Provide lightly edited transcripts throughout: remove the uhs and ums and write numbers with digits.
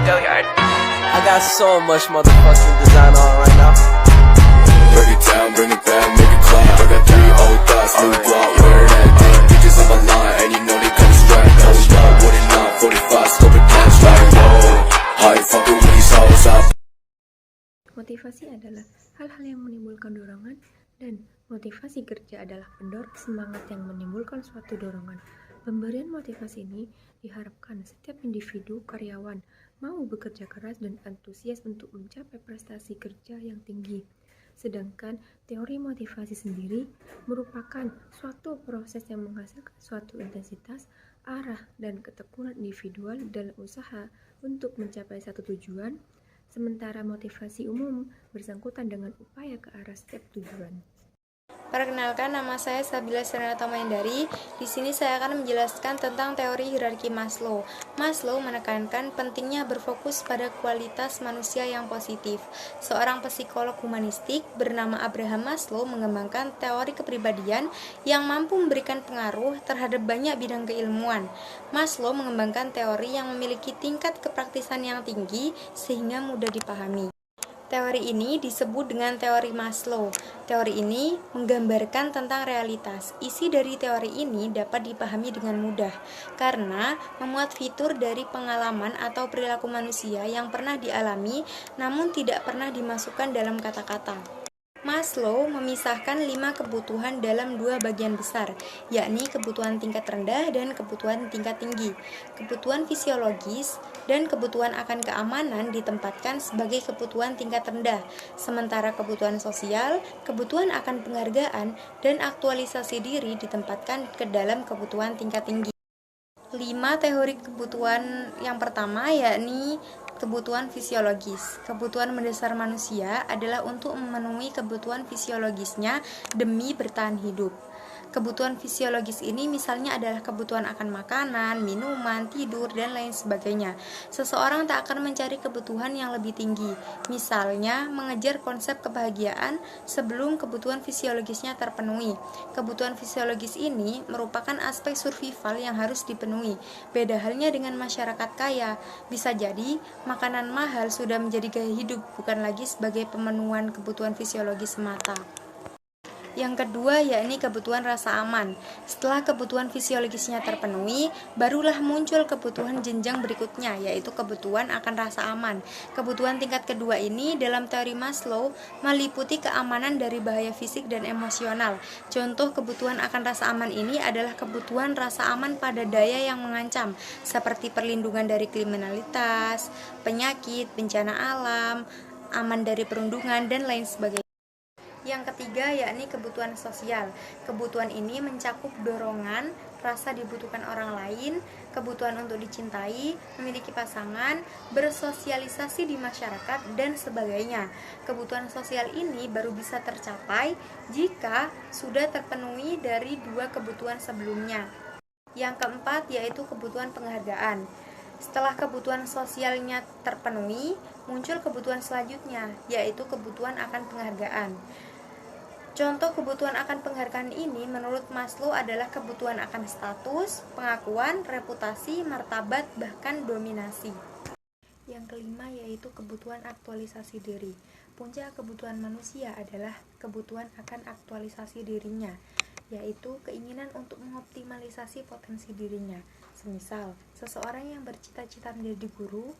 I got so much motherfucking design on right now. Break it down, bring it back, make it clap. I got 3 old thoughts, new block, where that day. Bitches on my line, and you know they come straight. Hold up, what it not, 45, scope it cash like whoa. How you fucking with these hoes up? Motivasi adalah hal-hal yang menimbulkan dorongan, dan motivasi kerja adalah pendorong semangat yang menimbulkan suatu dorongan. Pemberian motivasi ini diharapkan setiap individu karyawan mau bekerja keras dan antusias untuk mencapai prestasi kerja yang tinggi. Sedangkan teori motivasi sendiri merupakan suatu proses yang menghasilkan suatu intensitas, arah, dan ketekunan individual dalam usaha untuk mencapai satu tujuan, sementara motivasi umum bersangkutan dengan upaya ke arah setiap tujuan. Perkenalkan, nama saya Sabila Serenata Mahendari. Di sini saya akan menjelaskan tentang teori hierarki Maslow. Maslow menekankan pentingnya berfokus pada kualitas manusia yang positif. Seorang psikolog humanistik bernama Abraham Maslow mengembangkan teori kepribadian yang mampu memberikan pengaruh terhadap banyak bidang keilmuan. Maslow mengembangkan teori yang memiliki tingkat kepraktisan yang tinggi sehingga mudah dipahami. Teori ini disebut dengan teori Maslow. Teori ini menggambarkan tentang realitas. Isi dari teori ini dapat dipahami dengan mudah karena memuat fitur dari pengalaman atau perilaku manusia yang pernah dialami namun tidak pernah dimasukkan dalam kata-kata. Maslow memisahkan 5 kebutuhan dalam 2 bagian besar, yakni kebutuhan tingkat rendah dan kebutuhan tingkat tinggi. Kebutuhan fisiologis dan kebutuhan akan keamanan ditempatkan sebagai kebutuhan tingkat rendah, sementara kebutuhan sosial, kebutuhan akan penghargaan, dan aktualisasi diri ditempatkan ke dalam kebutuhan tingkat tinggi. 5 teori kebutuhan yang pertama yakni kebutuhan fisiologis. Kebutuhan mendasar manusia adalah untuk memenuhi kebutuhan fisiologisnya demi bertahan hidup. Kebutuhan fisiologis ini misalnya adalah kebutuhan akan makanan, minuman, tidur, dan lain sebagainya. Seseorang tak akan mencari kebutuhan yang lebih tinggi, misalnya mengejar konsep kebahagiaan sebelum kebutuhan fisiologisnya terpenuhi. Kebutuhan fisiologis ini merupakan aspek survival yang harus dipenuhi. Beda halnya dengan masyarakat kaya, bisa jadi makanan mahal sudah menjadi gaya hidup, bukan lagi sebagai pemenuhan kebutuhan fisiologis semata. Yang kedua yakni kebutuhan rasa aman. Setelah kebutuhan fisiologisnya terpenuhi, barulah muncul kebutuhan jenjang berikutnya, yaitu kebutuhan akan rasa aman. Kebutuhan tingkat kedua ini dalam teori Maslow meliputi keamanan dari bahaya fisik dan emosional. Contoh kebutuhan akan rasa aman ini adalah kebutuhan rasa aman pada daya yang mengancam, seperti perlindungan dari kriminalitas, penyakit, bencana alam, aman dari perundungan, dan lain sebagainya. Yang ketiga yakni kebutuhan sosial. Kebutuhan ini mencakup dorongan, rasa dibutuhkan orang lain, kebutuhan untuk dicintai, memiliki pasangan, bersosialisasi di masyarakat, dan sebagainya. Kebutuhan sosial ini baru bisa tercapai jika sudah terpenuhi dari 2 kebutuhan sebelumnya. Yang keempat yaitu kebutuhan penghargaan. Setelah kebutuhan sosialnya terpenuhi, muncul kebutuhan selanjutnya, yaitu kebutuhan akan penghargaan. Contoh kebutuhan akan penghargaan ini menurut Maslow adalah kebutuhan akan status, pengakuan, reputasi, martabat, bahkan dominasi. Yang kelima yaitu kebutuhan aktualisasi diri. Puncak kebutuhan manusia adalah kebutuhan akan aktualisasi dirinya, yaitu keinginan untuk mengoptimalisasi potensi dirinya. Semisal, seseorang yang bercita-cita menjadi guru,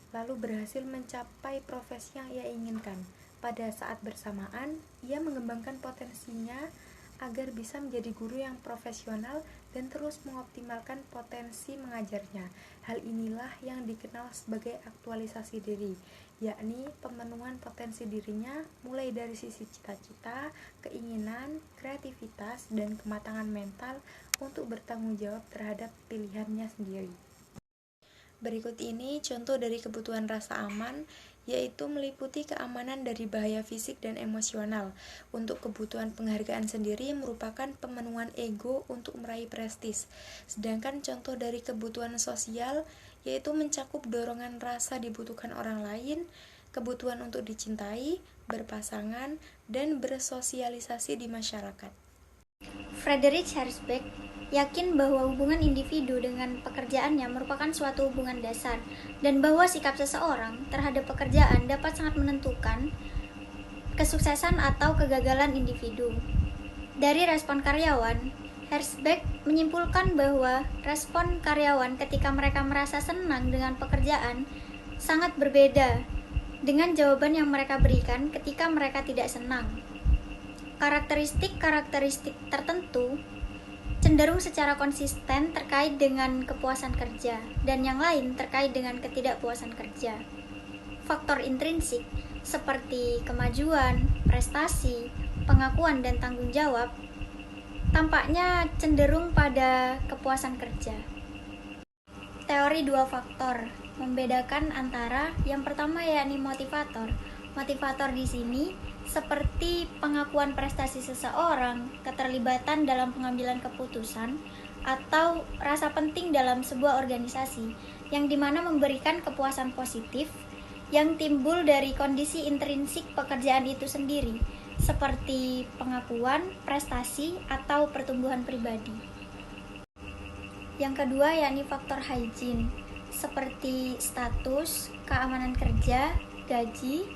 lalu berhasil mencapai profesi yang ia inginkan. Pada saat bersamaan, ia mengembangkan potensinya agar bisa menjadi guru yang profesional dan terus mengoptimalkan potensi mengajarnya. Hal inilah yang dikenal sebagai aktualisasi diri, yakni pemenuhan potensi dirinya mulai dari sisi cita-cita, keinginan, kreativitas, dan kematangan mental untuk bertanggung jawab terhadap pilihannya sendiri. Berikut ini contoh dari kebutuhan rasa aman, yaitu meliputi keamanan dari bahaya fisik dan emosional. Untuk kebutuhan penghargaan sendiri merupakan pemenuhan ego untuk meraih prestis. Sedangkan contoh dari kebutuhan sosial yaitu mencakup dorongan rasa dibutuhkan orang lain, kebutuhan untuk dicintai, berpasangan, dan bersosialisasi di masyarakat. Friedrich Herzberg yakin bahwa hubungan individu dengan pekerjaannya merupakan suatu hubungan dasar, dan bahwa sikap seseorang terhadap pekerjaan dapat sangat menentukan kesuksesan atau kegagalan individu. Dari respon karyawan, Herzberg menyimpulkan bahwa respon karyawan ketika mereka merasa senang dengan pekerjaan sangat berbeda dengan jawaban yang mereka berikan ketika mereka tidak senang. Karakteristik-karakteristik tertentu cenderung secara konsisten terkait dengan kepuasan kerja, dan yang lain terkait dengan ketidakpuasan kerja. Faktor intrinsik seperti kemajuan, prestasi, pengakuan, dan tanggung jawab tampaknya cenderung pada kepuasan kerja. Teori dua faktor membedakan antara yang pertama yakni motivator. Motivator di sini seperti pengakuan prestasi seseorang, keterlibatan dalam pengambilan keputusan, atau rasa penting dalam sebuah organisasi, yang dimana memberikan kepuasan positif yang timbul dari kondisi intrinsik pekerjaan itu sendiri, seperti pengakuan, prestasi, atau pertumbuhan pribadi. Yang kedua yakni faktor hygiene, seperti status, keamanan kerja, gaji,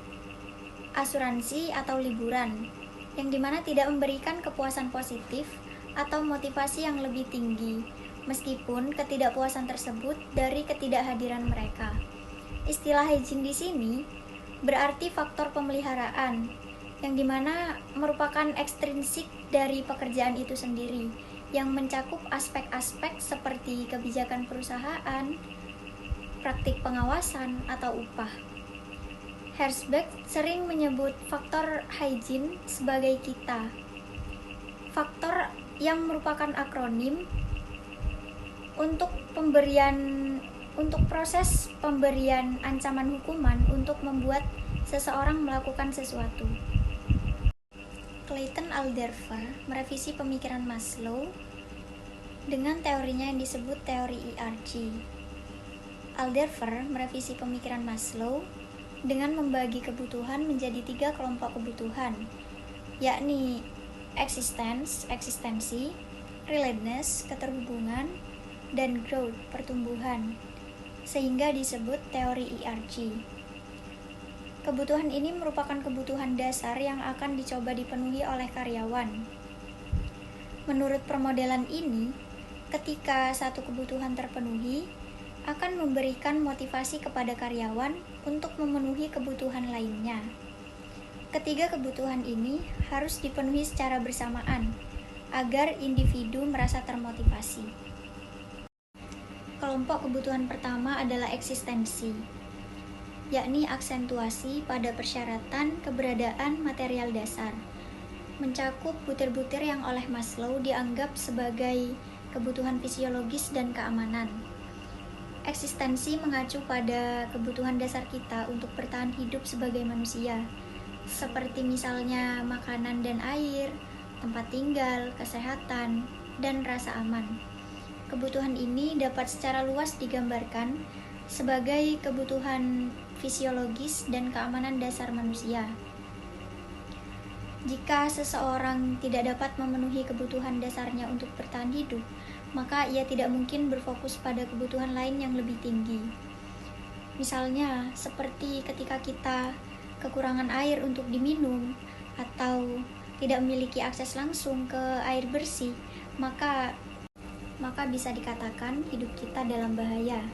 asuransi, atau liburan, yang dimana tidak memberikan kepuasan positif atau motivasi yang lebih tinggi, meskipun ketidakpuasan tersebut dari ketidakhadiran mereka. Istilah hygiene di sini berarti faktor pemeliharaan, yang dimana merupakan ekstrinsik dari pekerjaan itu sendiri, yang mencakup aspek-aspek seperti kebijakan perusahaan, praktik pengawasan, atau upah. Herzberg sering menyebut faktor hygiene sebagai kita, faktor yang merupakan akronim untuk proses pemberian ancaman hukuman untuk membuat seseorang melakukan sesuatu. Clayton Alderfer merevisi pemikiran Maslow dengan teorinya yang disebut teori IRG. Alderfer merevisi pemikiran Maslow dengan membagi kebutuhan menjadi 3 kelompok kebutuhan, yakni eksistensi, relatedness, keterhubungan, dan growth, pertumbuhan, sehingga disebut teori IRG. Kebutuhan ini merupakan kebutuhan dasar yang akan dicoba dipenuhi oleh karyawan. Menurut permodelan ini, ketika satu kebutuhan terpenuhi, akan memberikan motivasi kepada karyawan untuk memenuhi kebutuhan lainnya. Ketiga kebutuhan ini harus dipenuhi secara bersamaan agar individu merasa termotivasi. Kelompok kebutuhan pertama adalah eksistensi, yakni aksentuasi pada persyaratan keberadaan material dasar, mencakup butir-butir yang oleh Maslow dianggap sebagai kebutuhan fisiologis dan keamanan. Eksistensi mengacu pada kebutuhan dasar kita untuk bertahan hidup sebagai manusia, seperti misalnya makanan dan air, tempat tinggal, kesehatan, dan rasa aman. Kebutuhan ini dapat secara luas digambarkan sebagai kebutuhan fisiologis dan keamanan dasar manusia. Jika seseorang tidak dapat memenuhi kebutuhan dasarnya untuk bertahan hidup, maka ia tidak mungkin berfokus pada kebutuhan lain yang lebih tinggi. Misalnya, seperti ketika kita kekurangan air untuk diminum atau tidak memiliki akses langsung ke air bersih, maka bisa dikatakan hidup kita dalam bahaya.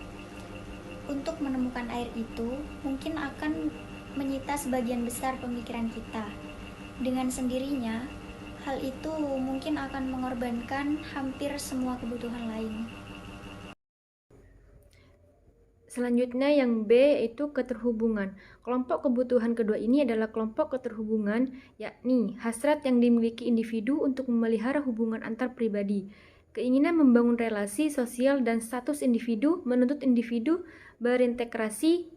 Untuk menemukan air itu mungkin akan menyita sebagian besar pemikiran kita. Dengan sendirinya, hal itu mungkin akan mengorbankan hampir semua kebutuhan lain. Selanjutnya yang B itu keterhubungan. Kelompok kebutuhan kedua ini adalah kelompok keterhubungan, yakni hasrat yang dimiliki individu untuk memelihara hubungan antar pribadi. Keinginan membangun relasi sosial dan status individu menuntut individu berintegrasi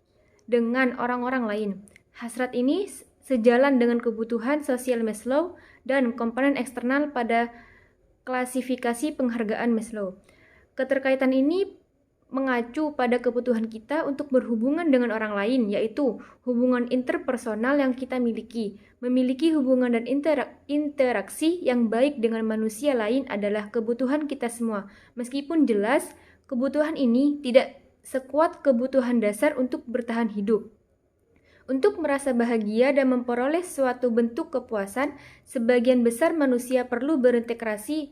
dengan orang-orang lain. Hasrat ini sejalan dengan kebutuhan sosial Maslow dan komponen eksternal pada klasifikasi penghargaan Maslow. Keterkaitan ini mengacu pada kebutuhan kita untuk berhubungan dengan orang lain, yaitu hubungan interpersonal yang kita miliki. Memiliki hubungan dan interaksi yang baik dengan manusia lain adalah kebutuhan kita semua. Meskipun jelas, kebutuhan ini tidak sekuat kebutuhan dasar untuk bertahan hidup. Untuk merasa bahagia dan memperoleh suatu bentuk kepuasan, sebagian besar manusia perlu berinteraksi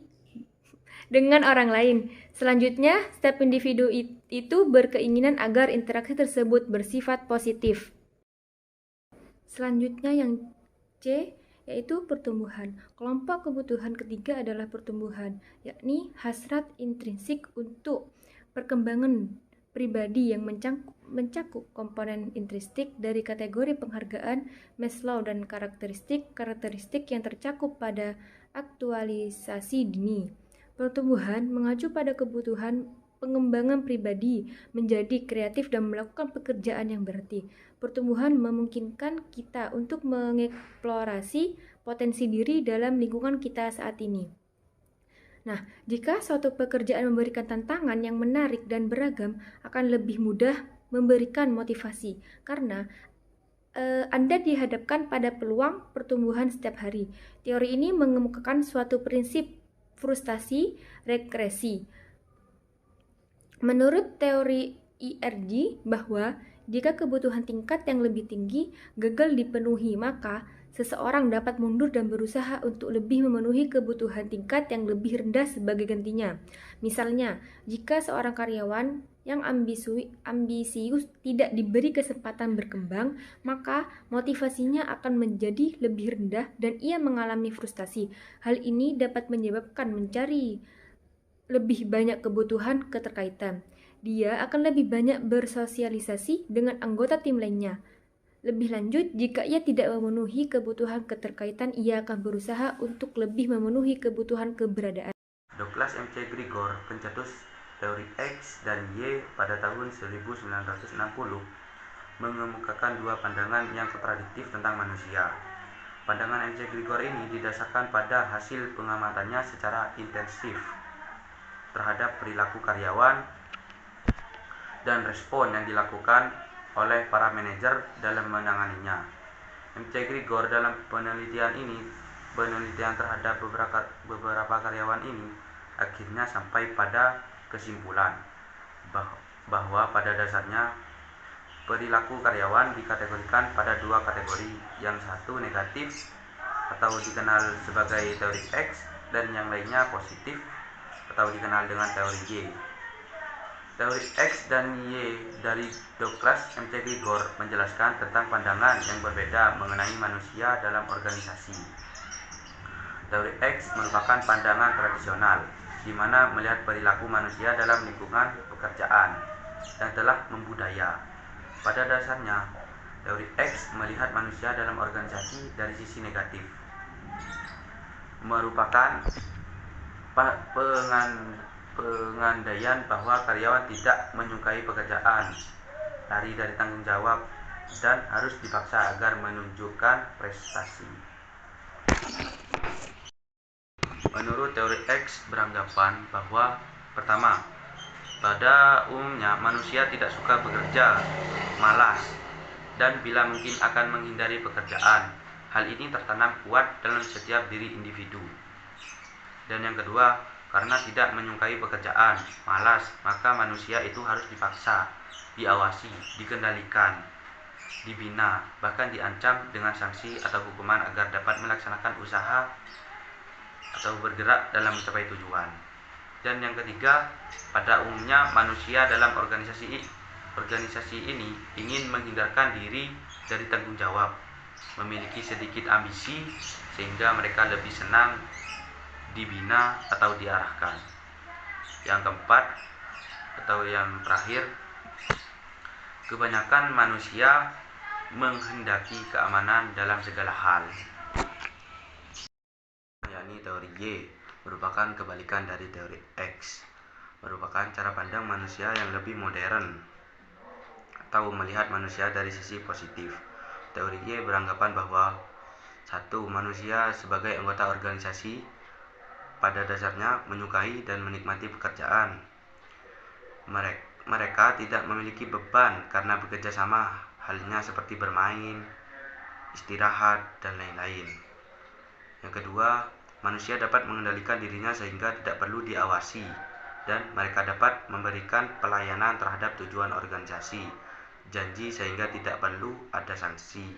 dengan orang lain. Selanjutnya, setiap individu itu berkeinginan agar interaksi tersebut bersifat positif. Selanjutnya yang C, yaitu pertumbuhan. Kelompok kebutuhan ketiga adalah pertumbuhan, yakni hasrat intrinsik untuk perkembangan pribadi yang mencakup komponen intrinsik dari kategori penghargaan Maslow dan karakteristik yang tercakup pada aktualisasi dini. Pertumbuhan mengacu pada kebutuhan pengembangan pribadi, menjadi kreatif dan melakukan pekerjaan yang berarti. Pertumbuhan memungkinkan kita untuk mengeksplorasi potensi diri dalam lingkungan kita saat ini. Nah, jika suatu pekerjaan memberikan tantangan yang menarik dan beragam, akan lebih mudah memberikan motivasi, karena Anda dihadapkan pada peluang pertumbuhan setiap hari. Teori ini mengemukakan suatu prinsip frustasi regresi. Menurut teori IRG bahwa jika kebutuhan tingkat yang lebih tinggi gagal dipenuhi, maka seseorang dapat mundur dan berusaha untuk lebih memenuhi kebutuhan tingkat yang lebih rendah sebagai gantinya. Misalnya, jika seorang karyawan yang ambisius tidak diberi kesempatan berkembang, maka motivasinya akan menjadi lebih rendah dan ia mengalami frustasi. Hal ini dapat menyebabkan mencari lebih banyak kebutuhan keterkaitan. Dia akan lebih banyak bersosialisasi dengan anggota tim lainnya. Lebih lanjut, jika ia tidak memenuhi kebutuhan keterkaitan, ia akan berusaha untuk lebih memenuhi kebutuhan keberadaan. Douglas M. C. Grigor, pencetus teori X dan Y pada tahun 1960, mengemukakan dua pandangan yang kontradiktif tentang manusia. Pandangan M. C. Grigor ini didasarkan pada hasil pengamatannya secara intensif terhadap perilaku karyawan dan respon yang dilakukan oleh para manajer dalam menanganinya. M. C. Grigor dalam penelitian terhadap beberapa karyawan ini akhirnya sampai pada kesimpulan bahwa pada dasarnya perilaku karyawan dikategorikan pada dua kategori, yang satu negatif atau dikenal sebagai teori X dan yang lainnya positif atau dikenal dengan teori Y. Teori X dan Y dari Douglas M. C. Grigor menjelaskan tentang pandangan yang berbeda mengenai manusia dalam organisasi. Teori X merupakan pandangan tradisional di mana melihat perilaku manusia dalam lingkungan pekerjaan yang telah membudaya. Pada dasarnya, teori X melihat manusia dalam organisasi dari sisi negatif, merupakan pengandaian bahwa karyawan tidak menyukai pekerjaan, lari dari tanggung jawab, dan harus dipaksa agar menunjukkan prestasi. Menurut teori X beranggapan bahwa pertama, pada umumnya manusia tidak suka bekerja, malas, dan bila mungkin akan menghindari pekerjaan. Hal ini tertanam kuat dalam setiap diri individu. Dan yang kedua, karena tidak menyukai pekerjaan, malas, maka manusia itu harus dipaksa, diawasi, dikendalikan, dibina, bahkan diancam dengan sanksi atau hukuman agar dapat melaksanakan usaha atau bergerak dalam mencapai tujuan. Dan yang ketiga, pada umumnya manusia dalam organisasi ini ingin menghindarkan diri dari tanggung jawab, memiliki sedikit ambisi sehingga mereka lebih senang dibina atau diarahkan. Yang keempat atau yang terakhir, kebanyakan manusia menghendaki keamanan dalam segala hal. Yakni teori Y merupakan kebalikan dari teori X, merupakan cara pandang manusia yang lebih modern atau melihat manusia dari sisi positif. Teori Y beranggapan bahwa satu, manusia sebagai anggota organisasi pada dasarnya menyukai dan menikmati pekerjaan mereka tidak memiliki beban karena bekerja sama, halnya seperti bermain, istirahat, dan lain-lain. Yang kedua, manusia dapat mengendalikan dirinya sehingga tidak perlu diawasi, dan mereka dapat memberikan pelayanan terhadap tujuan organisasi, janji sehingga tidak perlu ada sanksi.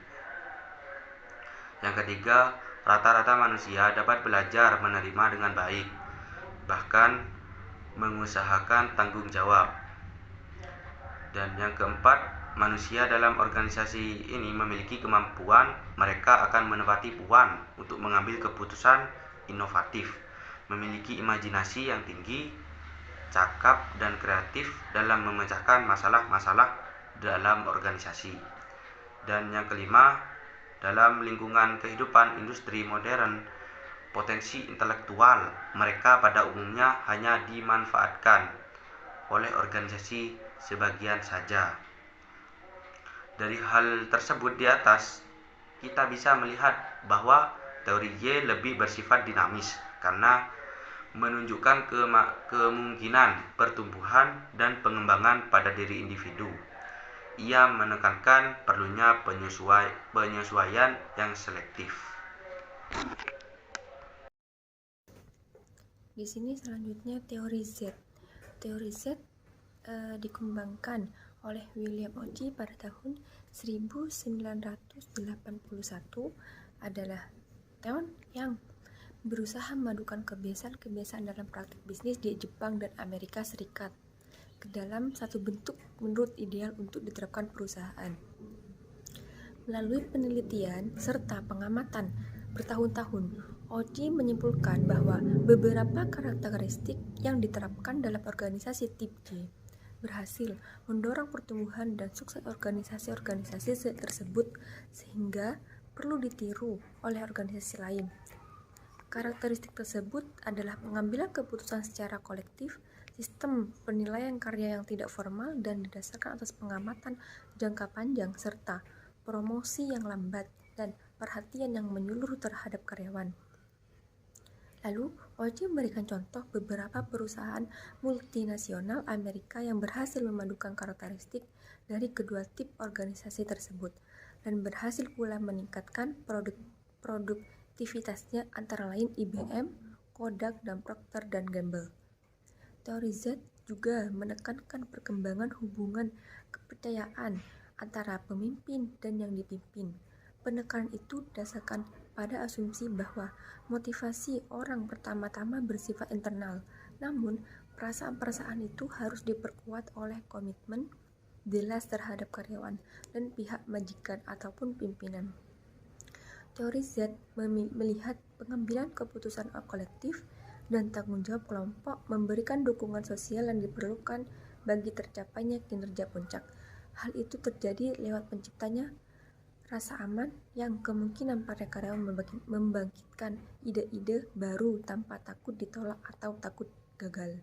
Yang ketiga, rata-rata manusia dapat belajar menerima dengan baik, bahkan mengusahakan tanggung jawab. Dan yang keempat, manusia dalam organisasi ini memiliki kemampuan, mereka akan menepati puan untuk mengambil keputusan inovatif, memiliki imajinasi yang tinggi, cakap dan kreatif dalam memecahkan masalah-masalah dalam organisasi. Dan yang kelima, dalam lingkungan kehidupan industri modern, potensi intelektual mereka pada umumnya hanya dimanfaatkan oleh organisasi sebagian saja. Dari hal tersebut di atas, kita bisa melihat bahwa teori Y lebih bersifat dinamis karena menunjukkan kemungkinan pertumbuhan dan pengembangan pada diri individu. Ia menekankan perlunya penyesuaian yang selektif. Di sini selanjutnya teori Z. Teori Z dikembangkan oleh William Oji pada tahun 1981, adalah teori yang berusaha memadukan kebiasaan-kebiasaan dalam praktik bisnis di Jepang dan Amerika Serikat ke dalam satu bentuk menurut ideal untuk diterapkan perusahaan. Melalui penelitian serta pengamatan bertahun-tahun, Oji menyimpulkan bahwa beberapa karakteristik yang diterapkan dalam organisasi tip J berhasil mendorong pertumbuhan dan sukses organisasi-organisasi tersebut sehingga perlu ditiru oleh organisasi lain. Karakteristik tersebut adalah pengambilan keputusan secara kolektif, sistem penilaian karya yang tidak formal dan didasarkan atas pengamatan jangka panjang, serta promosi yang lambat dan perhatian yang menyeluruh terhadap karyawan. Lalu, Oji memberikan contoh beberapa perusahaan multinasional Amerika yang berhasil memadukan karakteristik dari kedua tip organisasi tersebut dan berhasil pula meningkatkan produktivitasnya, antara lain IBM, Kodak, dan Procter & Gamble. Teori Z juga menekankan perkembangan hubungan kepercayaan antara pemimpin dan yang dipimpin. Penekanan itu didasarkan pada asumsi bahwa motivasi orang pertama-tama bersifat internal, namun perasaan-perasaan itu harus diperkuat oleh komitmen jelas terhadap karyawan dan pihak majikan ataupun pimpinan. Teori Z melihat pengambilan keputusan kolektif dan tanggung jawab kelompok memberikan dukungan sosial yang diperlukan bagi tercapainya kinerja puncak. Hal itu terjadi lewat penciptanya rasa aman yang kemungkinan pada karyawan membangkitkan ide-ide baru tanpa takut ditolak atau takut gagal.